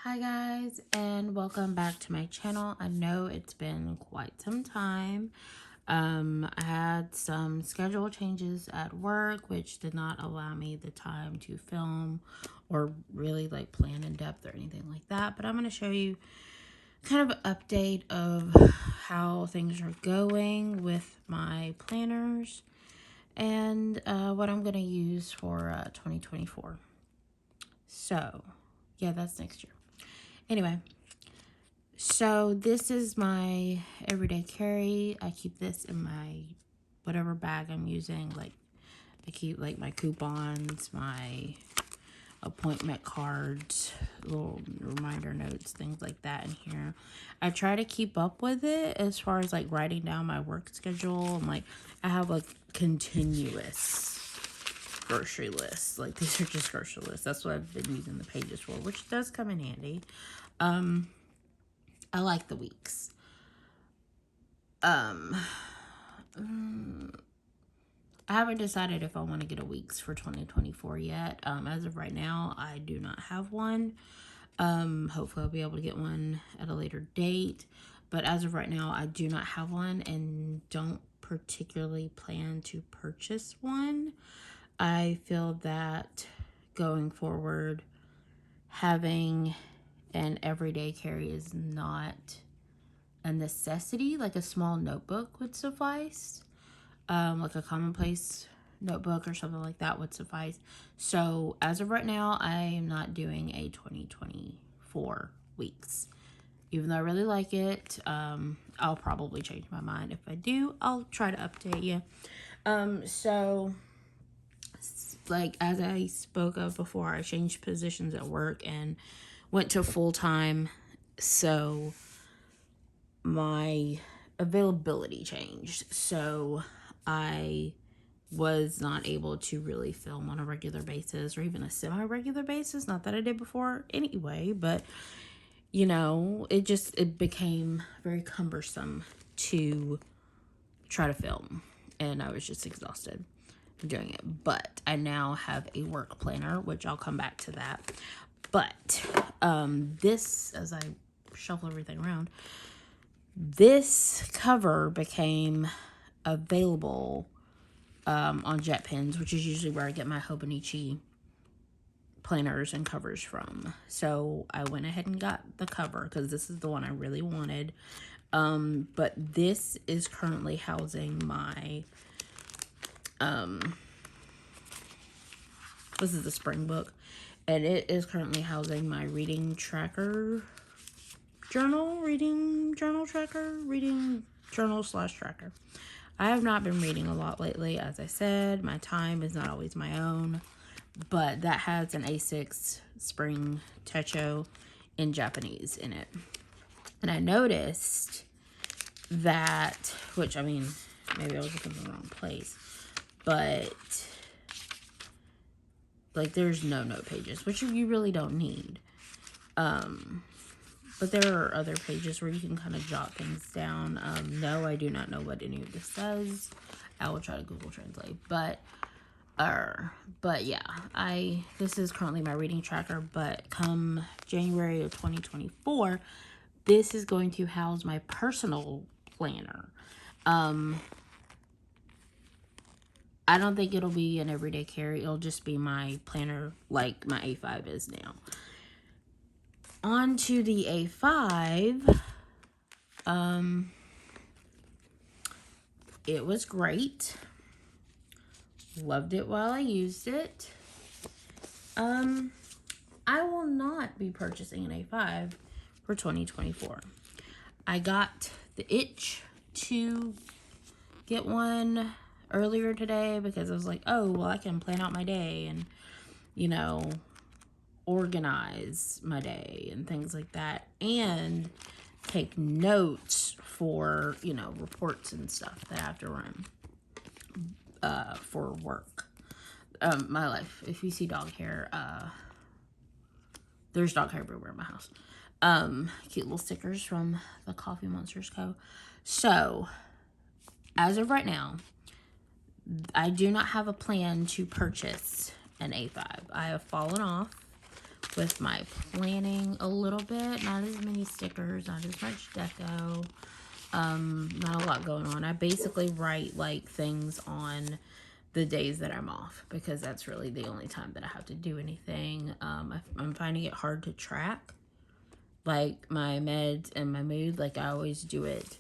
Hi guys, and welcome back to my channel. I know it's been quite some time. I had some schedule changes at work which did not allow me the time to film or really like plan in depth or anything like that, but I'm going to show you kind of an update of how things are going with my planners and what I'm going to use for 2024. So yeah, that's next year. Anyway, so this is my everyday carry. I keep this in my whatever bag I'm using. Like I keep like my coupons, my appointment cards, little reminder notes, things like that in here. I try to keep up with it as far as like writing down my work schedule. And like I have a continuous grocery list. Like these are just grocery lists. That's what I've been using the pages for, which does come in handy. I like the weeks. I haven't decided if I want to get a weeks for 2024 yet. As of right now, I do not have one. Hopefully I'll be able to get one at a later date. But as of right now, I do not have one and don't particularly plan to purchase one. I feel that going forward, having an everyday carry is not a necessity. Like a small notebook would suffice. Like a commonplace notebook or something like that would suffice. So as of right now, I am not doing a 2024 weeks. Even though I really like it, I'll probably change my mind. If I do, I'll try to update you. So like as I spoke of before, I changed positions at work and went to full-time. So my availability changed. So I was not able to really film on a regular basis or even a semi-regular basis. Not that I did before anyway, but you know, it became very cumbersome to try to film and I was just exhausted doing it. But I now have a work planner, which I'll come back to that. But this, as I shuffle everything around, this cover became available on JetPens, which is usually where I get my Hobonichi planners and covers from. So I went ahead and got the cover because this is the one I really wanted. But this is currently housing my, this is the spring book, and it is currently housing my reading journal tracker. I have not been reading a lot lately. As I said, my time is not always my own, but that has an A6 spring techo in Japanese in it. And I noticed that, which I mean, maybe I was looking in the wrong place, but like there's no note pages, which you really don't need. But there are other pages where you can kind of jot things down. No, I do not know what any of this says. I will try to Google Translate. But yeah, this is currently my reading tracker. But come January of 2024, this is going to house my personal planner. I don't think it'll be an everyday carry. It'll just be my planner like my A5 is now. On to the A5. It was great. Loved it while I used it. I will not be purchasing an A5 for 2024. I got the itch to get one earlier today because I was like, oh, well, I can plan out my day and, you know, organize my day and things like that, and take notes for, you know, reports and stuff that I have to run for work. My life, if you see dog hair, there's dog hair everywhere in my house. Cute little stickers from the Coffee Monsters Co. So as of right now, I do not have a plan to purchase an A5. I have fallen off with my planning a little bit. Not as many stickers, not as much deco. Not a lot going on. I basically write like things on the days that I'm off because that's really the only time that I have to do anything. I'm finding it hard to track like my meds and my mood. Like I always do it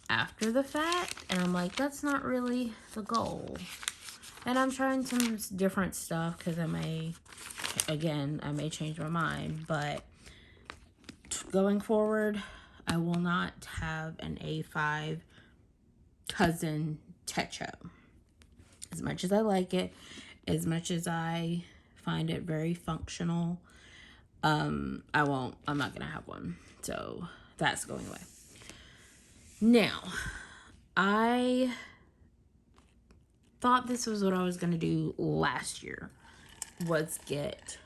after the fact, and I'm like, that's not really the goal. And I'm trying some different stuff because I may change my mind, but going forward, I will not have an A5 cousin Techo. As much as I like it, as much as I find it very functional, I'm not gonna have one. So that's going away. Now, I thought this was what I was gonna do last year, was get,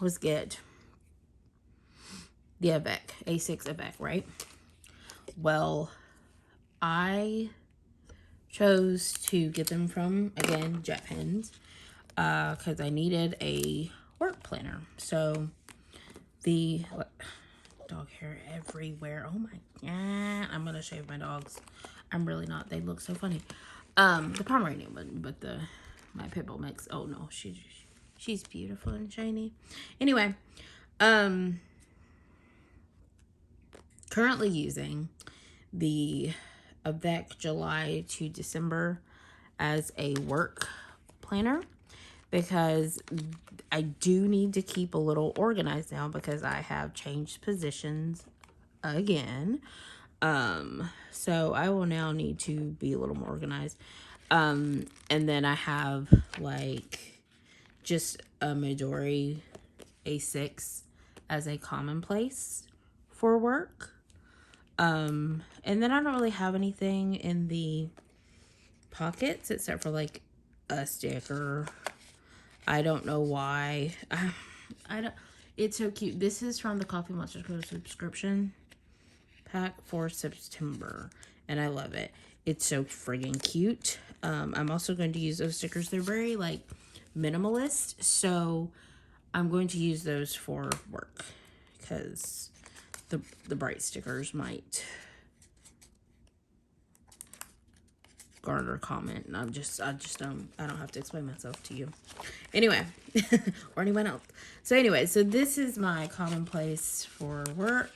was get the Avec, A6 Avec, right? Well, I chose to get them from, again, JetPens, because I needed a work planner. So dog hair everywhere. Oh my god. I'm gonna shave my dogs. I'm really not. They look so funny. The Pomeranian one, but my pit bull mix. Oh no, she's beautiful and shiny. Anyway, currently using the Avec July to December as a work planner because I do need to keep a little organized now because I have changed positions again. So I will now need to be a little more organized. And then I have like just a Midori A6 as a commonplace for work. And then I don't really have anything in the pockets except for like a sticker. I don't know why. I don't. It's so cute. This is from the Coffee Monster Co. subscription pack for September, and I love it. It's so friggin' cute. I'm also going to use those stickers. They're very like minimalist, so I'm going to use those for work because the bright stickers might garner comment, and I don't have to explain myself to you anyway. Or anyone else. So this is my commonplace for work.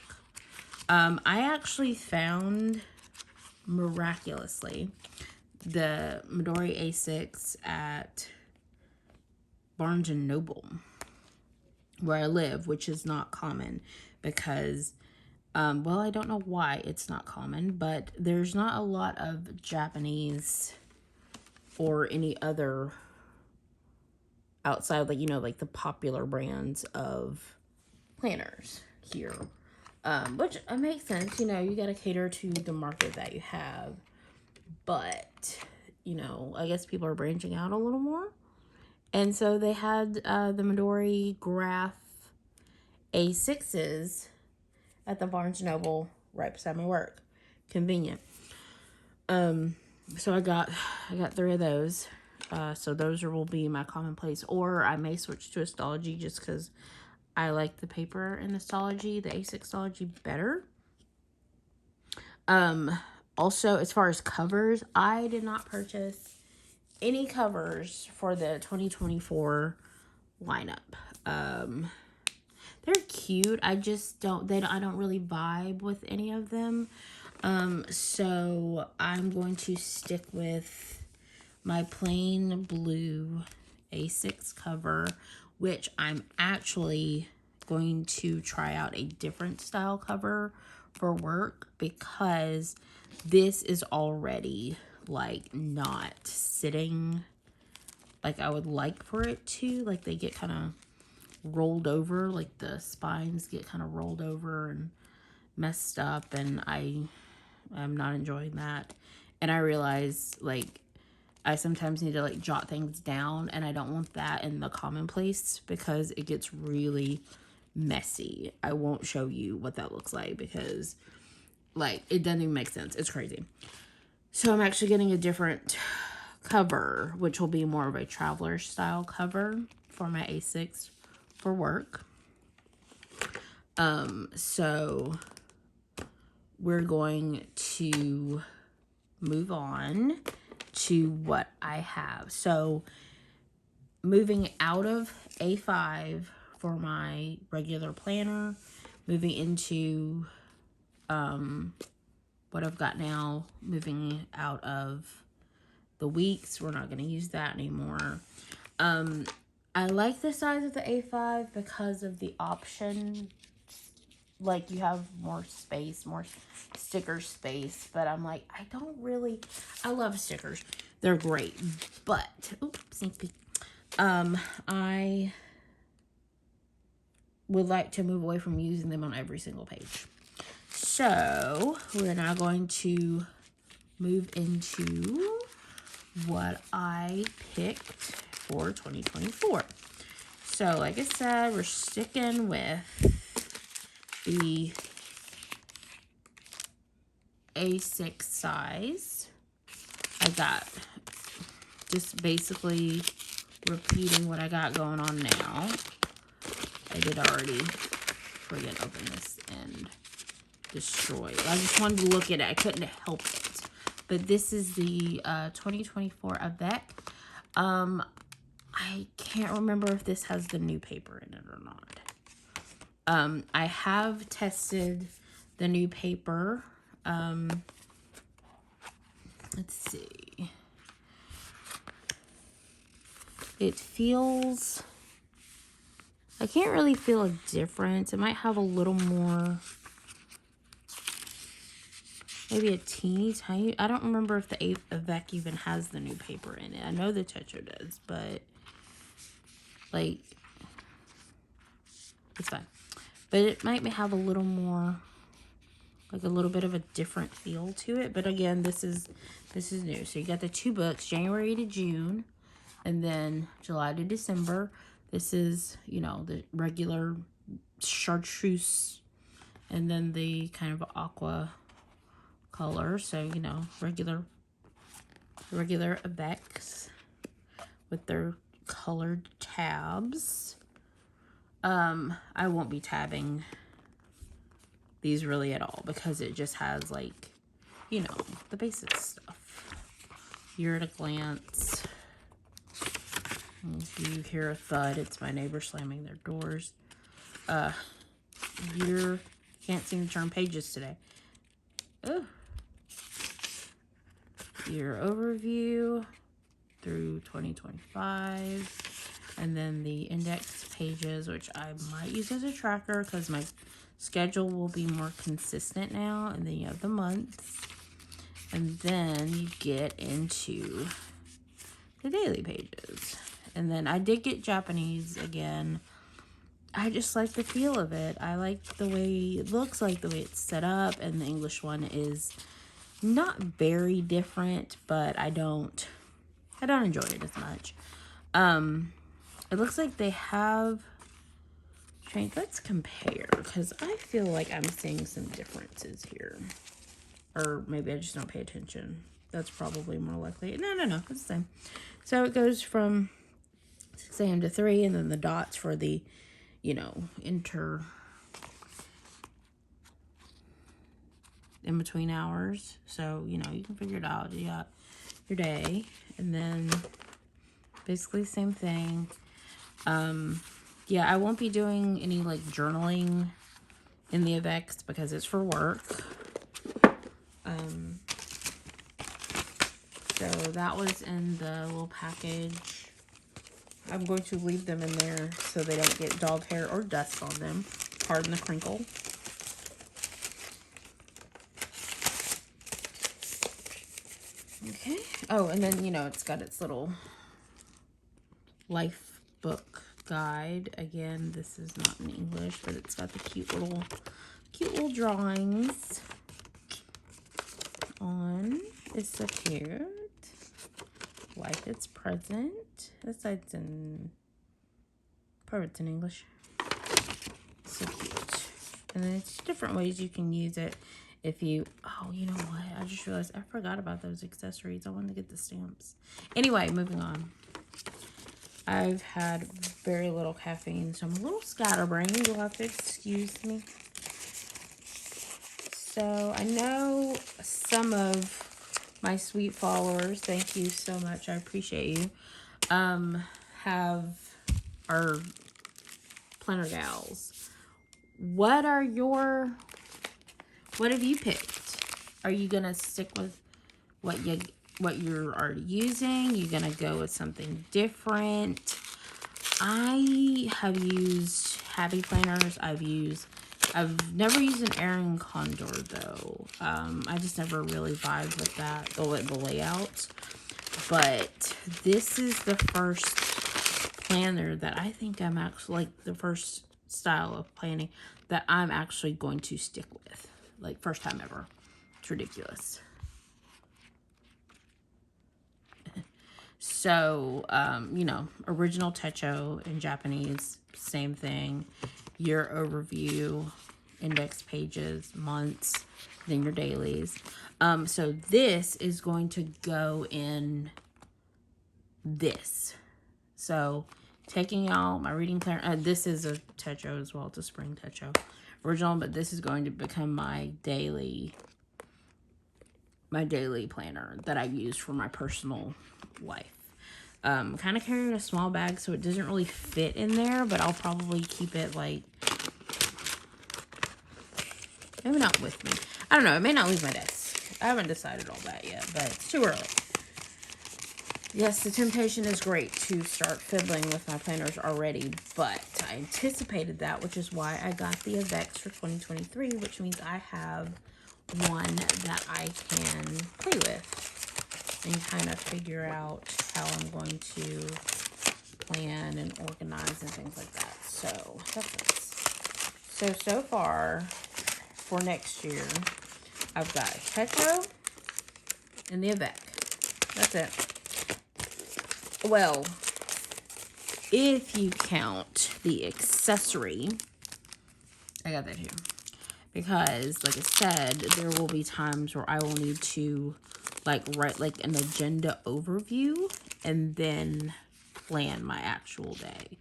I actually found miraculously the Midori A6 at Barnes and Noble where I live, which is not common because I don't know why it's not common, but there's not a lot of Japanese or any other outside, like the popular brands of planners here. Which makes sense, you gotta cater to the market that you have. But, I guess people are branching out a little more. And so they had the Midori Graph A6s at the Barnes & Noble right beside my work. Convenient. So I got 3 of those. So those will be my commonplace. Or I may switch to Astrology just because I like the paper in Astrology, the A6 Astrology better. Also, as far as covers, I did not purchase any covers for the 2024 lineup. They're cute. I just I don't really vibe with any of them. So I'm going to stick with my plain blue A6 cover, which I'm actually going to try out a different style cover for work because this is already like not sitting like I would like for it to. Like they get kind of rolled over, like the spines get kind of rolled over and messed up, and I'm not enjoying that. And I realize like I sometimes need to like jot things down, and I don't want that in the commonplace because it gets really messy. I won't show you what that looks like because like it doesn't even make sense. It's crazy. So I'm actually getting a different cover, which will be more of a traveler style cover for my A6 for work. So we're going to move on to what I have. So moving out of A5 for my regular planner, moving into what I've got now, moving out of the weeks. We're not going to use that anymore. I like the size of the A5 because of the option. Like, you have more space, more sticker space. But I'm like, I love stickers. They're great. But, oops, sneak peek. I would like to move away from using them on every single page. So, we're now going to move into what I picked for 2024. So, like I said, we're sticking with the A6 size. I got just basically repeating what I got going on now. I did already friggin' open this and destroy it. I just wanted to look at it. I couldn't help it. But this is the 2024 Avec. I can't remember if this has the new paper in it or not. I have tested the new paper. Let's see. It feels... I can't really feel a difference. It might have a little more... Maybe a teeny tiny... I don't remember if the Avec even has the new paper in it. I know the Tetra does, but... like... it's fine. But it might have a little more... like a little bit of a different feel to it. But again, this is new. So you got the two books, January to June, and then July to December. This is, you know, the regular chartreuse, and then the kind of aqua color. So, you know, regular Avecs with their colored tabs. I won't be tabbing these really at all because it just has, like, you know, the basic stuff. Year at a glance. If you hear a thud, it's my neighbor slamming their doors. Year, can't seem to turn pages today. Oh. Year overview through 2025. And then the index pages, which I might use as a tracker because my schedule will be more consistent now. And then you have the months. And then you get into the daily pages. And then I did get Japanese again. I just like the feel of it. I like the way it looks, like the way it's set up. And the English one is not very different, but I don't enjoy it as much. It looks like they have changed. Let's compare, because I feel like I'm seeing some differences here. Or maybe I just don't pay attention. That's probably more likely. No, it's the same. So it goes from 6 a.m. to 3, and then the dots for the, you know, in between hours. So, you know, you can figure it out. You got your day, and then basically same thing. Yeah, I won't be doing any, like, journaling in the Avecs because it's for work. So that was in the little package. I'm going to leave them in there so they don't get dog hair or dust on them. Pardon the crinkle. Okay. Oh, and then, you know, it's got its little life book guide. Again, this is not in English, but it's got the cute little drawings on. It's so cute. Life is present. This side's in... part of it's in English. So cute. And then it's different ways you can use it. If you, oh, you know what? I just realized I forgot about those accessories. I wanted to get the stamps. Anyway, moving on. I've had very little caffeine, so I'm a little scatterbrained. You'll have to excuse me. So I know some of my sweet followers, thank you so much, I appreciate you, are planner gals. What have you picked? Are you gonna stick with what you're already using? You gonna go with something different? I have used Happy Planners. I've never used an Erin Condor though. I just never really vibed with that, the layout. But this is the first planner that I think I'm actually, like, the first style of planning that I'm actually going to stick with. Like, first time ever. It's ridiculous. So, you know, original techo in Japanese, same thing. Your overview, index pages, months, then your dailies. So this is going to go in this. So taking out my reading planner, this is a techo as well. It's a spring techo original, but this is going to become my daily planner that I use for my personal life. Kind of carrying a small bag, so it doesn't really fit in there, but I'll probably keep it, like, maybe not with me. I don't know. It may not leave my desk. I haven't decided all that yet, but it's too early. Yes, the temptation is great to start fiddling with my planners already, but I anticipated that, which is why I got the Avex for 2023, which means I have one that I can play with and kind of figure out how I'm going to plan and organize and things like that. So that's nice. So far for next year, I've got Techo and the Avec. That's it. Well, if you count the accessory, I got that here. Because, like I said, there will be times where I will need to, like, write, like, an agenda overview and then plan my actual day,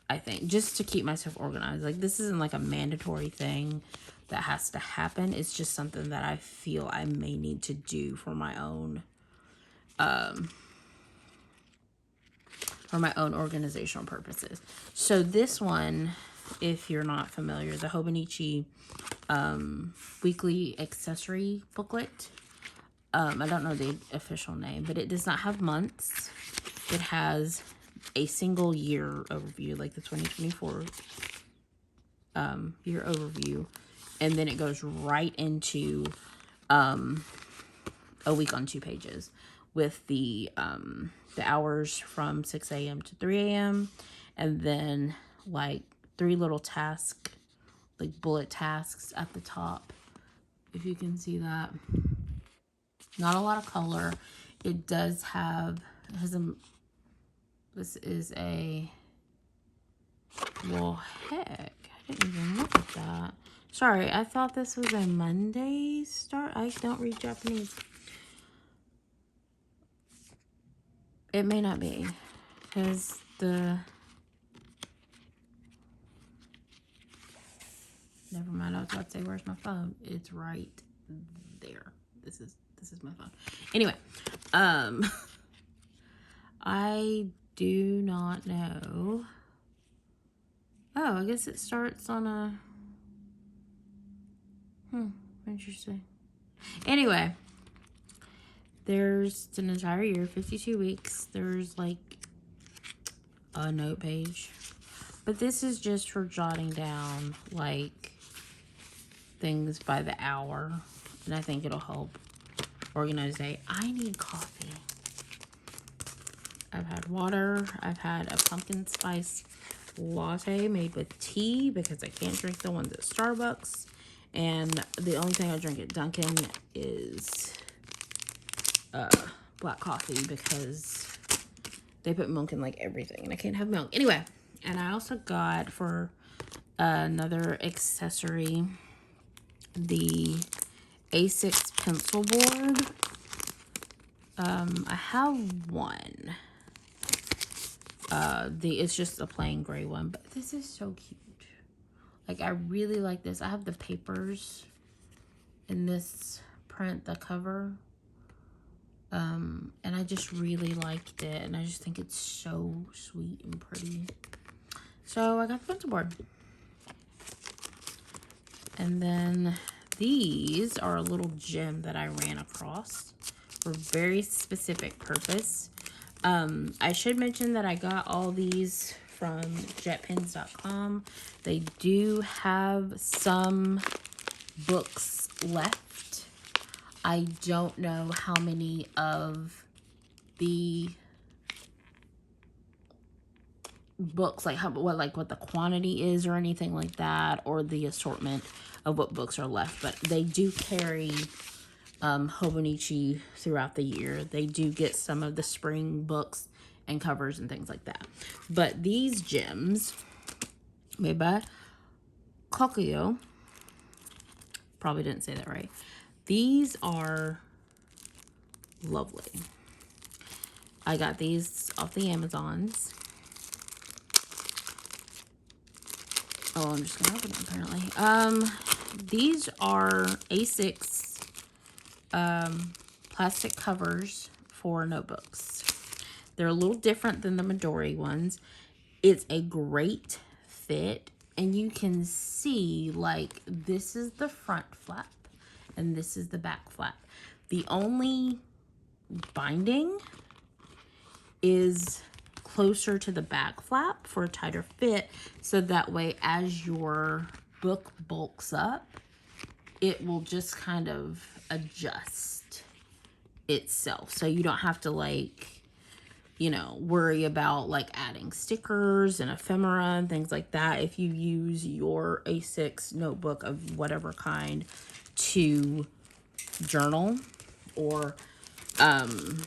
I think, just to keep myself organized. Like, this isn't, like, a mandatory thing that has to happen. It's just something that I feel I may need to do for my own, organizational purposes. So this one, if you're not familiar, the Hobonichi weekly accessory booklet. I don't know the official name, but it does not have months. It has a single year overview, like the 2024 year overview, and then it goes right into a week on 2 pages with the hours from 6 a.m. to 3 a.m. and then, like, 3 little tasks, like bullet tasks at the top, if you can see that. Not a lot of color. It does have, this is a, well, heck, I didn't even look at that. Sorry, I thought this was a Monday start. I don't read Japanese. It may not be, because never mind, I was about to say, where's my phone? It's right there. This is my phone. Anyway, I do not know. Oh, I guess it starts on a, interesting. Anyway, there's an entire year, 52 weeks. There's, like, a note page. But this is just for jotting down, like, things by the hour. And I think it'll help organize day. I need coffee. I've had water. I've had a pumpkin spice latte made with tea because I can't drink the ones at Starbucks. And the only thing I drink at Dunkin' is black coffee because they put milk in, like, everything and I can't have milk. Anyway, and I also got for another accessory the A6 pencil board. I have one. It's just a plain gray one, but this is so cute. Like, I really like this. I have the papers in this print, the cover. And I just really liked it, and I just think it's so sweet and pretty. So I got the pencil board. And then these are a little gem that I ran across for very specific purpose. I should mention that I got all these from jetpens.com. They do have some books left. I don't know how many of the books, like what the quantity is or anything like that, or the assortment of what books are left, but they do carry Hobonichi throughout the year. They do get some of the spring books and covers and things like that. But these gems, made by Kokuyo, probably didn't say that right. These are lovely. I got these off the Amazons. Oh, I'm just gonna open them apparently. These are A6 plastic covers for notebooks. They're a little different than the Midori ones. It's a great fit, and you can see, like, this is the front flap and this is the back flap. The only binding is closer to the back flap for a tighter fit, so that way as your book bulks up, it will just kind of adjust itself, so you don't have to, like, you know, worry about like adding stickers and ephemera and things like that if you use your A6 notebook of whatever kind to journal, or kind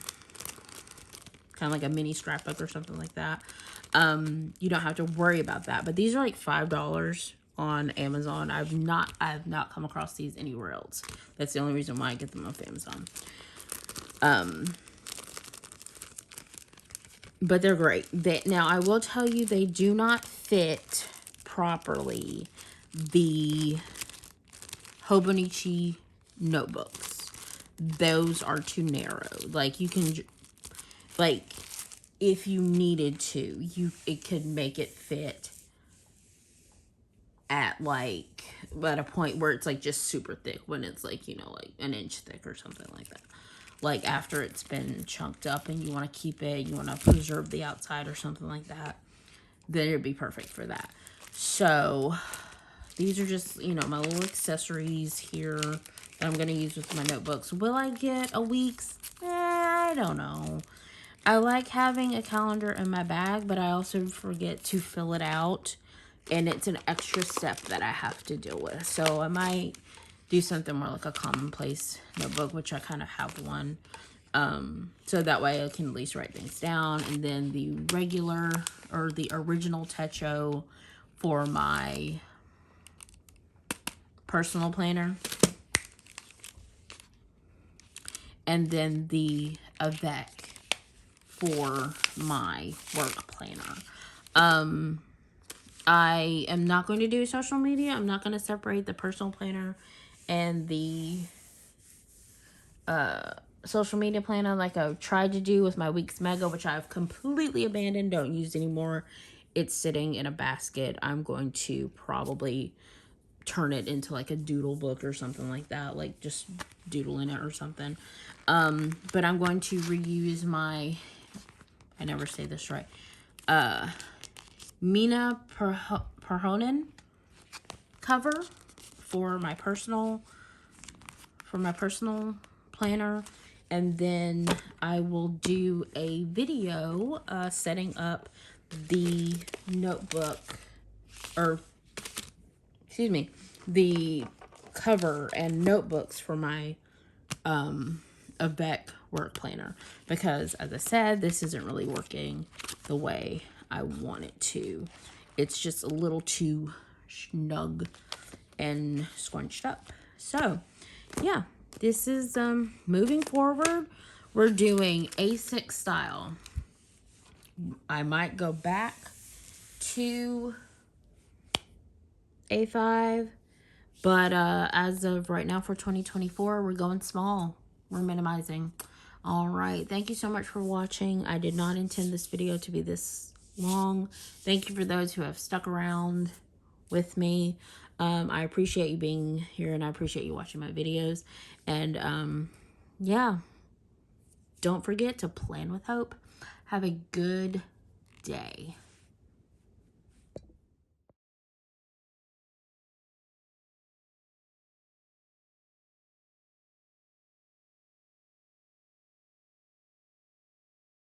of like a mini scrapbook or something like that. You don't have to worry about that. But these are like $5 on Amazon. I've not come across these anywhere else. That's the only reason why I get them off Amazon. But they're great. Now, I will tell you, they do not fit properly the Hobonichi notebooks. Those are too narrow. Like, you can, like, if you needed to, it could make it fit at, like, at a point where it's, like, just super thick, when it's, like, you know, like an inch thick or something like that. Like, after it's been chunked up and you want to keep it, you want to preserve the outside or something like that, then it'd be perfect for that. So, these are just, you know, my little accessories here that I'm going to use with my notebooks. Will I get a week's? I don't know. I like having a calendar in my bag, but I also forget to fill it out, and it's an extra step that I have to deal with. So, I might do something more like a commonplace notebook, which I kind of have one. So that way I can at least write things down. And then the regular, or the original Techo for my personal planner. And then the Avec for my work planner. I am not going to do social media. I'm not going to separate the personal planner and the social media planner like I tried to do with my Weeks Mega, which I've completely abandoned, don't use anymore. It's sitting in a basket. I'm going to probably turn it into like a doodle book or something like that, like just doodle in it or something. But I'm going to reuse my, I never say this right, Mina Perhonen cover for my personal planner, and then I will do a video setting up the notebook, or excuse me, the cover and notebooks for my Avec work planner, because as I said, this isn't really working the way I want it to. It's just a little too snug and scrunched up. So yeah, this is moving forward. We're doing A6 style. I might go back to A5, but as of right now for 2024, we're going small. We're minimizing. All right. Thank you so much for watching. I did not intend this video to be this long. Thank you for those who have stuck around with me. I appreciate you being here, and I appreciate you watching my videos. And yeah, don't forget to plan with hope. Have a good day.